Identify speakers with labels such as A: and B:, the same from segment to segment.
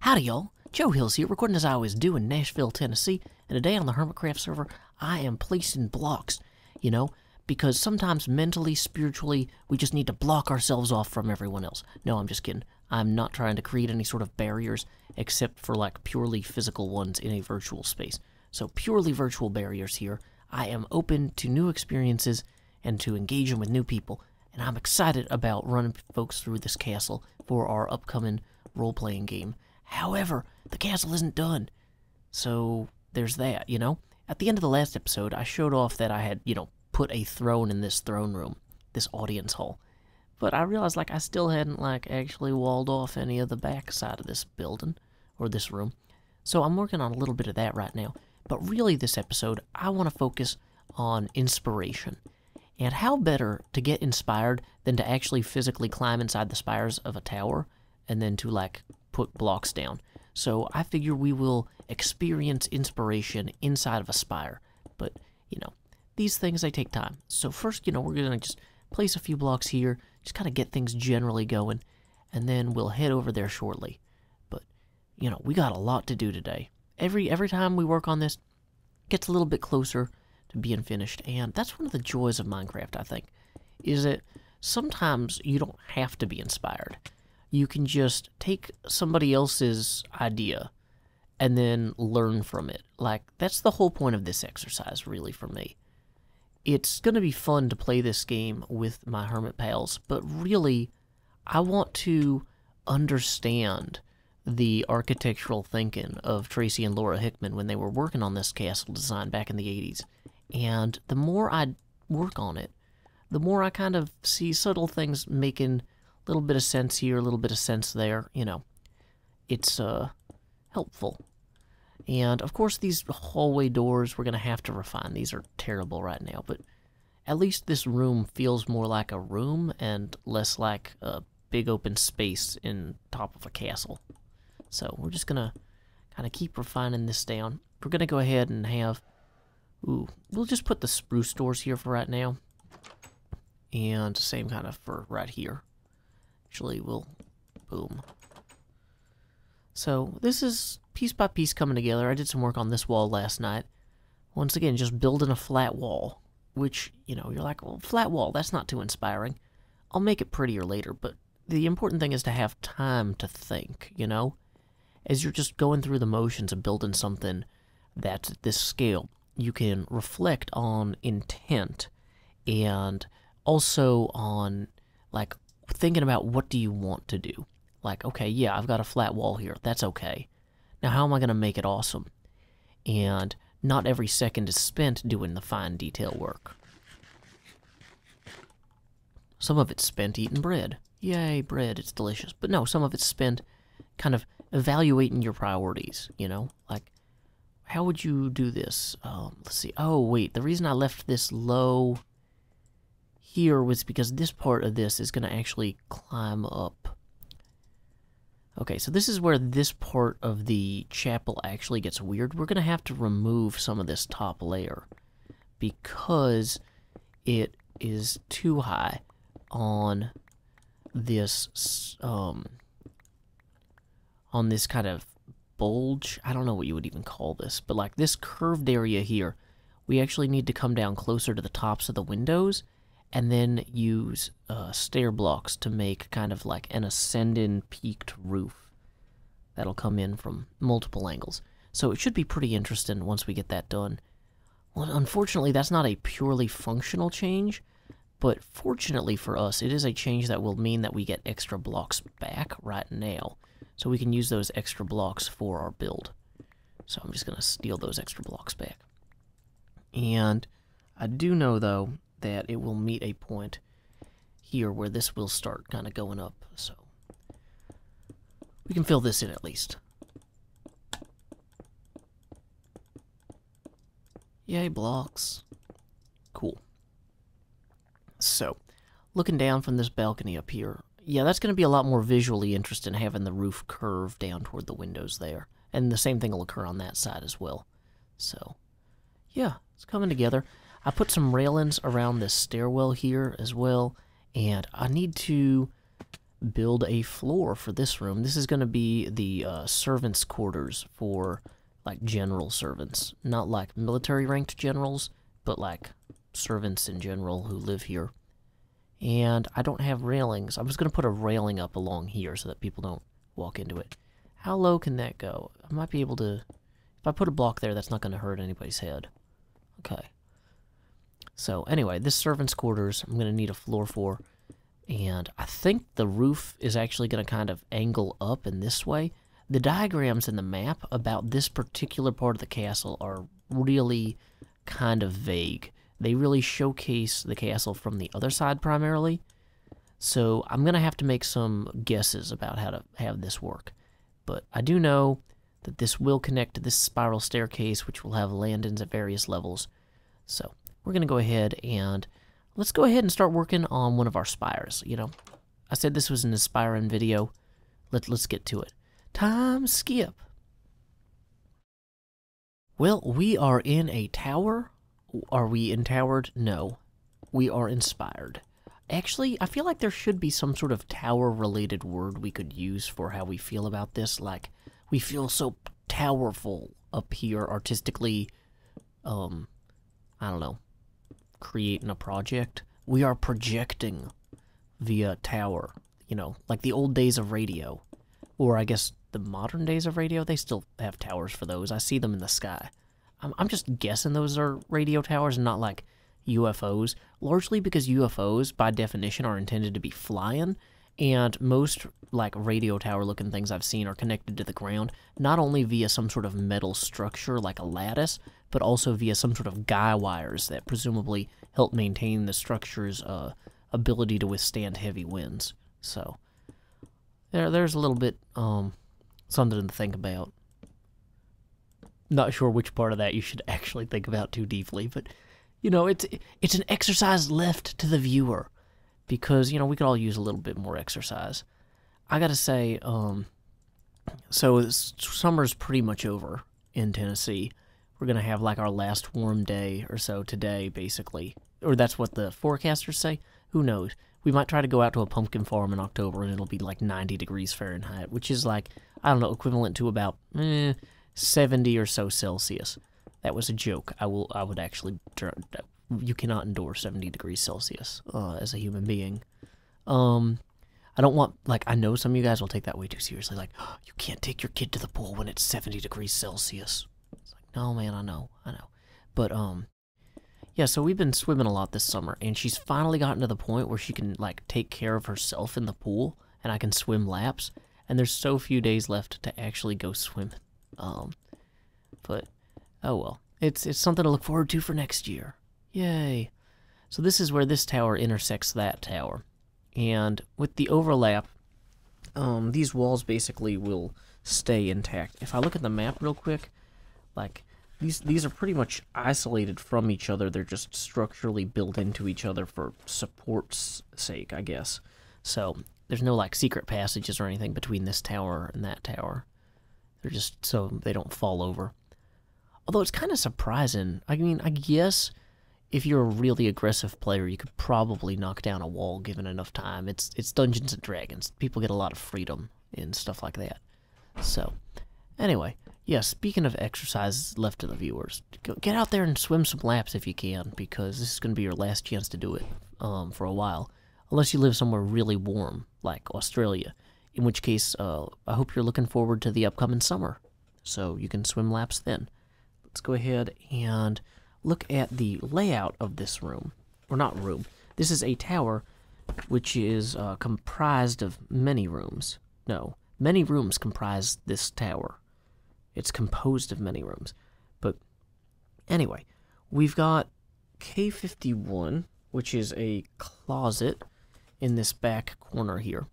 A: Howdy y'all, Joe Hills here, recording as I always do in Nashville, Tennessee, and today on the Hermitcraft server, I am placing blocks, because sometimes mentally, spiritually, we just need to block ourselves off from everyone else. No, I'm just kidding. I'm not trying to create any sort of barriers, except for like purely physical ones in a virtual space. So purely virtual barriers here. I am open to new experiences and to engaging with new people, and I'm excited about running folks through this castle for our upcoming role-playing game. However, the castle isn't done. So there's that, At the end of the last episode, I showed off that I had, put a throne in this throne room, this audience hall. But I realized, I still hadn't, actually walled off any of the back side of this building, or this room. So I'm working on a little bit of that right now. But really, this episode, I want to focus on inspiration. And how better to get inspired than to actually physically climb inside the spires of a tower, and then to, put blocks down. So I figure we will experience inspiration inside of a spire. But, these things, they take time. So first, we're going to just place a few blocks here, just kind of get things generally going, and then we'll head over there shortly. But, we got a lot to do today. Every time we work on this, it gets a little bit closer to being finished, and that's one of the joys of Minecraft, I think, is that sometimes you don't have to be inspired. You can just take somebody else's idea and then learn from it. That's the whole point of this exercise, really, for me. It's going to be fun to play this game with my hermit pals, but really, I want to understand the architectural thinking of Tracy and Laura Hickman when they were working on this castle design back in the 80s. And the more I work on it, the more I kind of see subtle things making a little bit of sense here, a little bit of sense there, It's helpful. And, of course, these hallway doors we're going to have to refine. These are terrible right now, but at least this room feels more like a room and less like a big open space in top of a castle. So we're just going to kind of keep refining this down. We're going to go ahead and have... we'll just put the spruce doors here for right now. And same kind of for right here. Actually, we'll... boom. So, this is piece by piece coming together. I did some work on this wall last night. Once again, just building a flat wall. Which, you're like, well, flat wall, that's not too inspiring. I'll make it prettier later, but the important thing is to have time to think, As you're just going through the motions of building something that's at this scale, you can reflect on intent and also on, thinking about what do you want to do. Okay, yeah, I've got a flat wall here. That's okay. Now, how am I going to make it awesome? And not every second is spent doing the fine detail work. Some of it's spent eating bread. Yay, bread, it's delicious. But no, some of it's spent kind of evaluating your priorities, how would you do this? Let's see. Oh, wait, the reason I left this low here was because this part of this is going to actually climb up. Okay, so this is where this part of the chapel actually gets weird. We're going to have to remove some of this top layer because it is too high on this kind of bulge. I don't know what you would even call this, but this curved area here, we actually need to come down closer to the tops of the windows and then use stair blocks to make kind of an ascending peaked roof that'll come in from multiple angles. So it should be pretty interesting once we get that done. Well, unfortunately, that's not a purely functional change, but fortunately for us, it is a change that will mean that we get extra blocks back right now. So we can use those extra blocks for our build. So I'm just going to steal those extra blocks back. And I do know, though, that it will meet a point here where this will start kind of going up. So we can fill this in at least. Yay, blocks. Cool. So, looking down from this balcony up here, yeah, that's going to be a lot more visually interesting having the roof curve down toward the windows there. And the same thing will occur on that side as well. So, yeah, it's coming together. I put some railings around this stairwell here as well, and I need to build a floor for this room. This is going to be the servants' quarters for, like, general servants. Not like military-ranked generals, but, like, servants in general who live here. And I don't have railings. I was going to put a railing up along here so that people don't walk into it. How low can that go? I might be able to... If I put a block there, that's not going to hurt anybody's head. Okay. So, anyway, this servants' quarters, I'm going to need a floor for. And I think the roof is actually going to kind of angle up in this way. The diagrams in the map about this particular part of the castle are really kind of vague. They really showcase the castle from the other side primarily. So I'm going to have to make some guesses about how to have this work. But I do know that this will connect to this spiral staircase, which will have landings at various levels. So we're going to go ahead and let's go ahead and start working on one of our spires. You know, I said this was an inspiring video. Let's get to it. Time skip. Well, we are in a tower. Are we entowered? No. We are inspired. Actually, I feel like there should be some sort of tower-related word we could use for how we feel about this. Like, we feel so towerful up here artistically, I don't know, creating a project. We are projecting via tower, you know, like the old days of radio. Or I guess the modern days of radio, they still have towers for those. I see them in the sky. I'm just guessing those are radio towers and not like UFOs, largely because UFOs, by definition, are intended to be flying, and most like radio tower looking things I've seen are connected to the ground, not only via some sort of metal structure like a lattice, but also via some sort of guy wires that presumably help maintain the structure's ability to withstand heavy winds. So there's a little bit something to think about. Not sure which part of that you should actually think about too deeply, but, you know, it's an exercise left to the viewer, because, you know, we could all use a little bit more exercise. I gotta say, so summer's pretty much over in Tennessee. We're gonna have, like, our last warm day or so today, basically. Or that's what the forecasters say. Who knows? We might try to go out to a pumpkin farm in October, and it'll be, like, 90 degrees Fahrenheit, which is, like, I don't know, equivalent to about, 70 or so Celsius. That was a joke. I would actually... You cannot endure 70 degrees Celsius as a human being. I don't want... Like, I know some of you guys will take that way too seriously. Like, oh, you can't take your kid to the pool when it's 70 degrees Celsius. It's like, no, man, I know. But, yeah, so we've been swimming a lot this summer, and she's finally gotten to the point where she can, like, take care of herself in the pool, and I can swim laps, and there's so few days left to actually go swimming. But, oh well. It's something to look forward to for next year. Yay. So this is where this tower intersects that tower. And with the overlap, these walls basically will stay intact. If I look at the map real quick, like, these are pretty much isolated from each other. They're just structurally built into each other for support's sake, I guess. So, there's no, like, secret passages or anything between this tower and that tower. They're just so they don't fall over. Although it's kind of surprising. I mean, I guess if you're a really aggressive player, you could probably knock down a wall given enough time. It's Dungeons and Dragons. People get a lot of freedom and stuff like that. So, anyway, yeah, speaking of exercises left to the viewers, get out there and swim some laps if you can, because this is going to be your last chance to do it for a while. Unless you live somewhere really warm, like Australia. In which case, I hope you're looking forward to the upcoming summer, so you can swim laps then. Let's go ahead and look at the layout of this room. Or not room. This is a tower which is comprised of many rooms. No, many rooms comprise this tower. It's composed of many rooms. But anyway, we've got K51, which is a closet in this back corner here.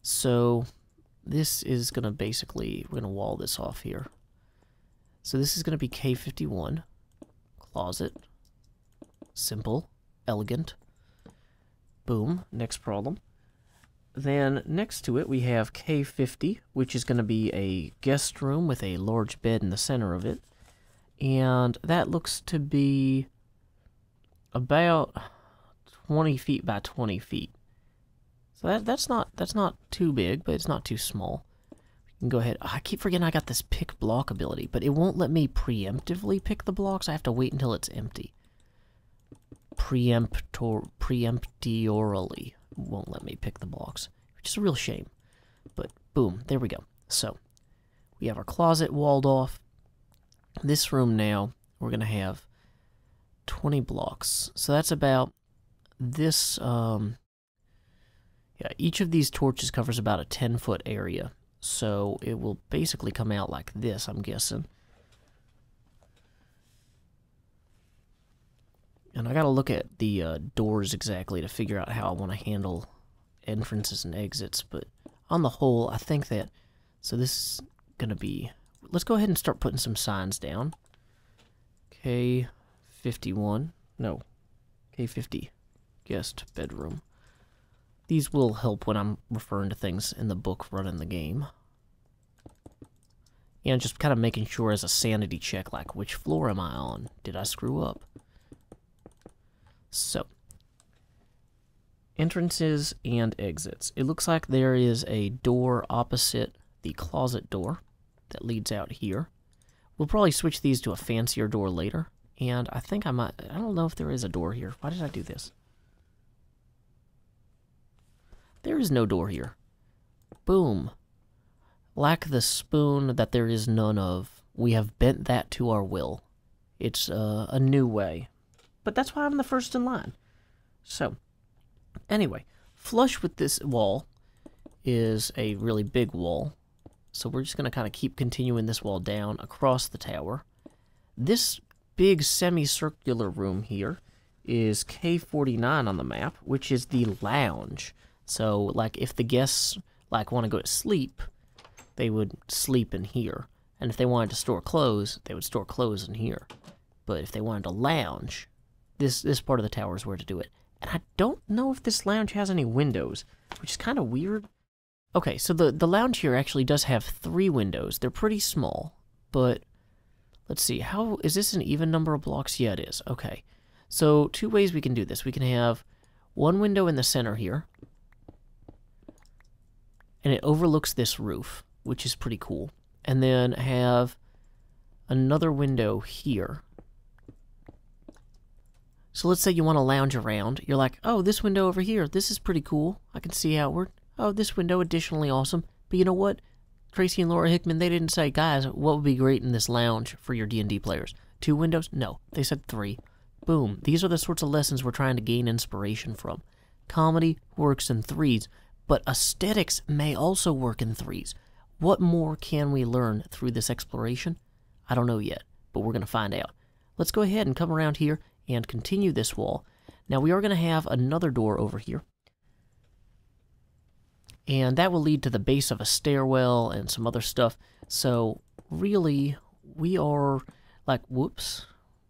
A: So this is going to basically, we're going to wall this off here. So this is going to be K51, closet, simple, elegant, boom, next problem. Then next to it we have K50, which is going to be a guest room with a large bed in the center of it. And that looks to be about 20 feet by 20 feet. So that's not too big, but it's not too small. We can go ahead. I keep forgetting I got this pick block ability, but it won't let me preemptively pick the blocks. I have to wait until it's empty. Preemptorily won't let me pick the blocks, which is a real shame. But boom, there we go. So we have our closet walled off. This room now, we're going to have 20 blocks. So that's about this, yeah, each of these torches covers about a 10-foot area. So it will basically come out like this, I'm guessing. And I got to look at the doors exactly to figure out how I want to handle entrances and exits. But on the whole, I think that, so this is going to be, let's go ahead and start putting some signs down. K51, no, K50, guest bedroom. These will help when I'm referring to things in the book running the game. And just kind of making sure as a sanity check, like, which floor am I on? Did I screw up? So, entrances and exits. It looks like there is a door opposite the closet door that leads out here. We'll probably switch these to a fancier door later. And I think I might, I don't know if there is a door here. Why did I do this? There is no door here. Boom. Lack the spoon that there is none of. We have bent that to our will. It's a new way. But that's why I'm the first in line. So, anyway, flush with this wall is a really big wall. So we're just going to kind of keep continuing this wall down across the tower. This big semicircular room here is K49 on the map, which is the lounge. So, like, if the guests, like, want to go to sleep, they would sleep in here. And if they wanted to store clothes, they would store clothes in here. But if they wanted to lounge, this part of the tower is where to do it. And I don't know if this lounge has any windows, which is kind of weird. Okay, so the lounge here actually does have 3 windows. They're pretty small, but let's see. How is this an even number of blocks? Yeah, it is. Okay. So 2 ways we can do this. We can have 1 window in the center here, and it overlooks this roof, which is pretty cool. And then have another window here. So let's say you want to lounge around. You're like, oh, this window over here, this is pretty cool. I can see outward. Oh, this window, additionally awesome. But you know what? Tracy and Laura Hickman, they didn't say, guys, what would be great in this lounge for your D&D players? 2 windows? No, they said 3. Boom. These are the sorts of lessons we're trying to gain inspiration from. Comedy works in 3s, but aesthetics may also work in 3s. What more can we learn through this exploration? I don't know yet, but we're going to find out. Let's go ahead and come around here and continue this wall. Now we are going to have another door over here. And that will lead to the base of a stairwell and some other stuff. So really, we are like, whoops.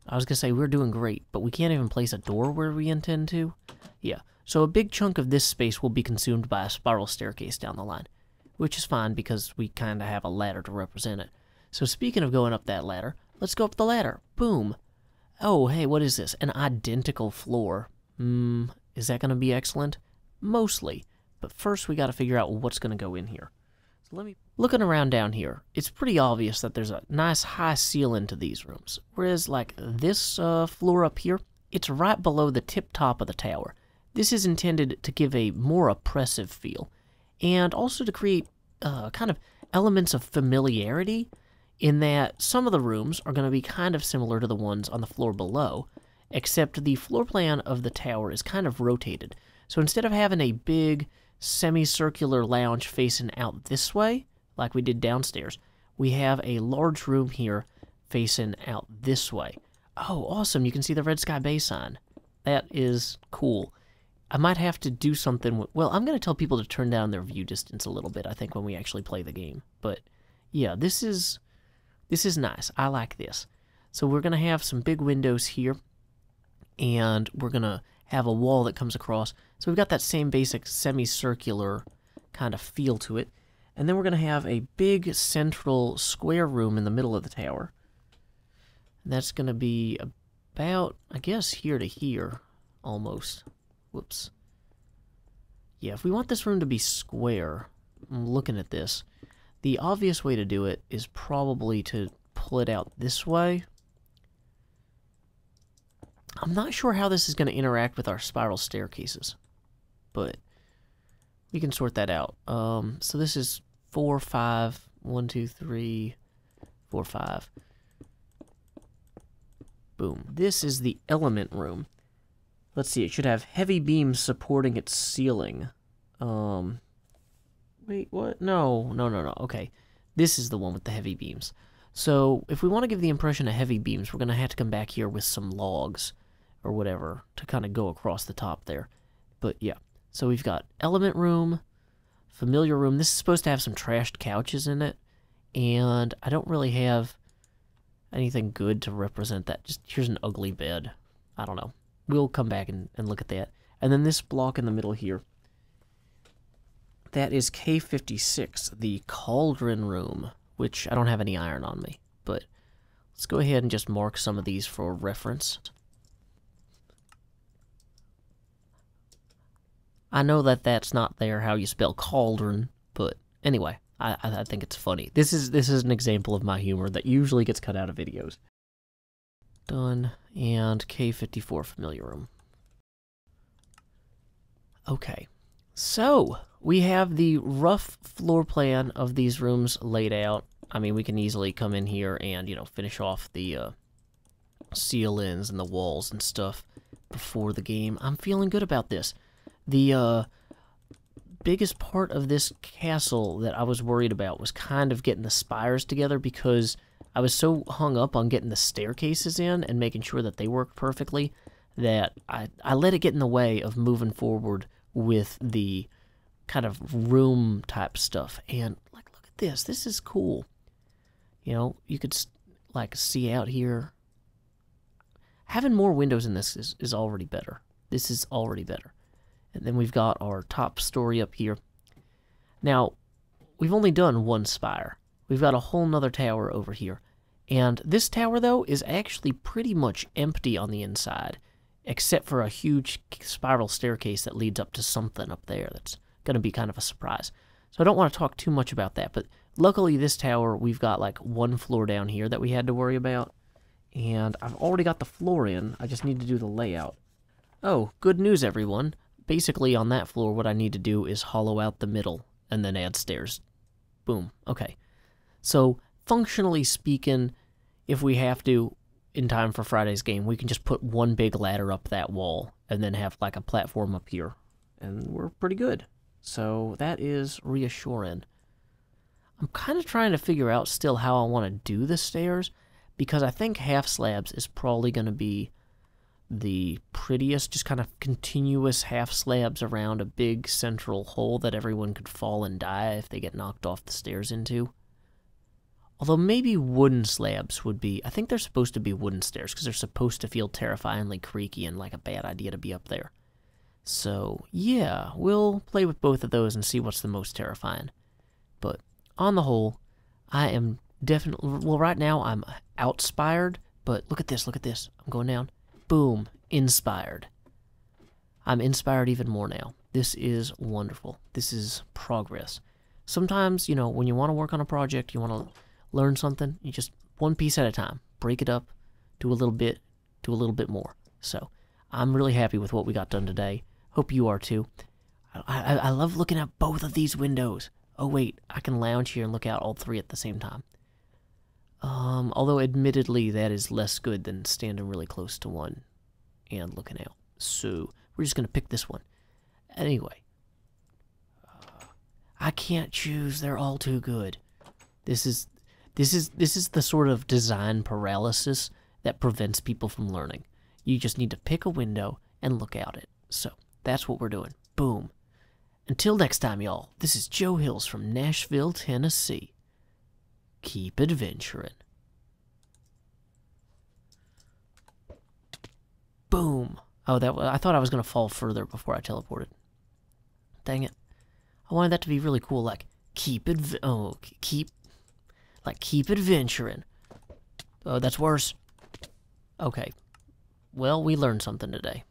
A: I was going to say we're doing great, but we can't even place a door where we intend to. Yeah, so a big chunk of this space will be consumed by a spiral staircase down the line, which is fine because we kind of have a ladder to represent it. So speaking of going up that ladder, let's go up the ladder. Boom. Oh, hey, what is this? An identical floor. Is that going to be excellent? Mostly. But first we got to figure out what's going to go in here. So looking around down here, it's pretty obvious that there's a nice high ceiling to these rooms. Whereas like this floor up here, it's right below the tip top of the tower. This is intended to give a more oppressive feel. And also to create kind of elements of familiarity, in that some of the rooms are going to be kind of similar to the ones on the floor below, except the floor plan of the tower is kind of rotated. So instead of having a big semicircular lounge facing out this way, like we did downstairs, we have a large room here facing out this way. Oh, awesome. You can see the Red Sky Bay sign. That is cool. I might have to do something well, I'm going to tell people to turn down their view distance a little bit, I think, when we actually play the game. But yeah, this is nice. I like this. So we're going to have some big windows here, and we're going to have a wall that comes across. So we've got that same basic semicircular kind of feel to it. And then we're going to have a big central square room in the middle of the tower. And that's going to be about, I guess, here to here, almost. Whoops. Yeah, if we want this room to be square, I'm looking at this, the obvious way to do it is probably to pull it out this way. I'm not sure how this is going to interact with our spiral staircases, but we can sort that out. So this is 4, 5, 1, 2, 3, 4, 5. Boom. This is the element room. Let's see, it should have heavy beams supporting its ceiling. Wait, what? No. Okay. This is the one with the heavy beams. So, if we want to give the impression of heavy beams, we're going to have to come back here with some logs, or whatever, to kind of go across the top there. But, yeah. So, we've got element room, familiar room. This is supposed to have some trashed couches in it, and I don't really have anything good to represent that. Just, here's an ugly bed. I don't know. We'll come back and look at that. And then this block in the middle here, that is K56, the cauldron room, which I don't have any iron on me. But let's go ahead and just mark some of these for reference. I know that that's not there how you spell cauldron, but anyway, I think it's funny. This is an example of my humor that usually gets cut out of videos. Done. And K54 familiar room. Okay. So, we have the rough floor plan of these rooms laid out. I mean, we can easily come in here and, you know, finish off the seal-ins and the walls and stuff before the game. I'm feeling good about this. The biggest part of this castle that I was worried about was kind of getting the spires together, because I was so hung up on getting the staircases in and making sure that they worked perfectly that I let it get in the way of moving forward with the kind of room type stuff. And like, look at this. This is cool. You know, you could like see out here. Having more windows in this is already better. This is already better. And then we've got our top story up here. Now, we've only done one spire. We've got a whole nother tower over here. And this tower, though, is actually pretty much empty on the inside, except for a huge spiral staircase that leads up to something up there that's going to be kind of a surprise. So I don't want to talk too much about that, but luckily this tower, we've got like one floor down here that we had to worry about. And I've already got the floor in. I just need to do the layout. Oh, good news, everyone. Basically, on that floor, what I need to do is hollow out the middle and then add stairs. Boom. Okay. So, functionally speaking, if we have to, in time for Friday's game, we can just put one big ladder up that wall and then have like a platform up here. And we're pretty good. So, that is reassuring. I'm kind of trying to figure out still how I want to do the stairs, because I think half slabs is probably going to be the prettiest, just kind of continuous half slabs around a big central hole that everyone could fall and die if they get knocked off the stairs into. Although maybe wooden slabs would be, I think they're supposed to be wooden stairs because they're supposed to feel terrifyingly creaky and like a bad idea to be up there. So yeah, we'll play with both of those and see what's the most terrifying. But on the whole, I am definitely, well, right now I'm outspired, but look at this, I'm going down. Boom, inspired. I'm inspired even more now. This is wonderful. This is progress. Sometimes, you know, when you want to work on a project, you want to learn something, you just one piece at a time. Break it up, do a little bit more. So, I'm really happy with what we got done today. Hope you are too. I love looking at both of these windows. Oh wait, I can lounge here and look out all three at the same time. Although admittedly that is less good than standing really close to one and looking out. So, we're just going to pick this one. Anyway. I can't choose, they're all too good. This is the sort of design paralysis that prevents people from learning. You just need to pick a window and look out it. So, that's what we're doing. Boom. Until next time, y'all, this is Joe Hills from Nashville, Tennessee. Keep adventuring. Boom. Oh, I thought I was going to fall further before I teleported. Dang it. I wanted that to be really cool, like, keep adventuring. Oh, that's worse. Okay. Well, we learned something today.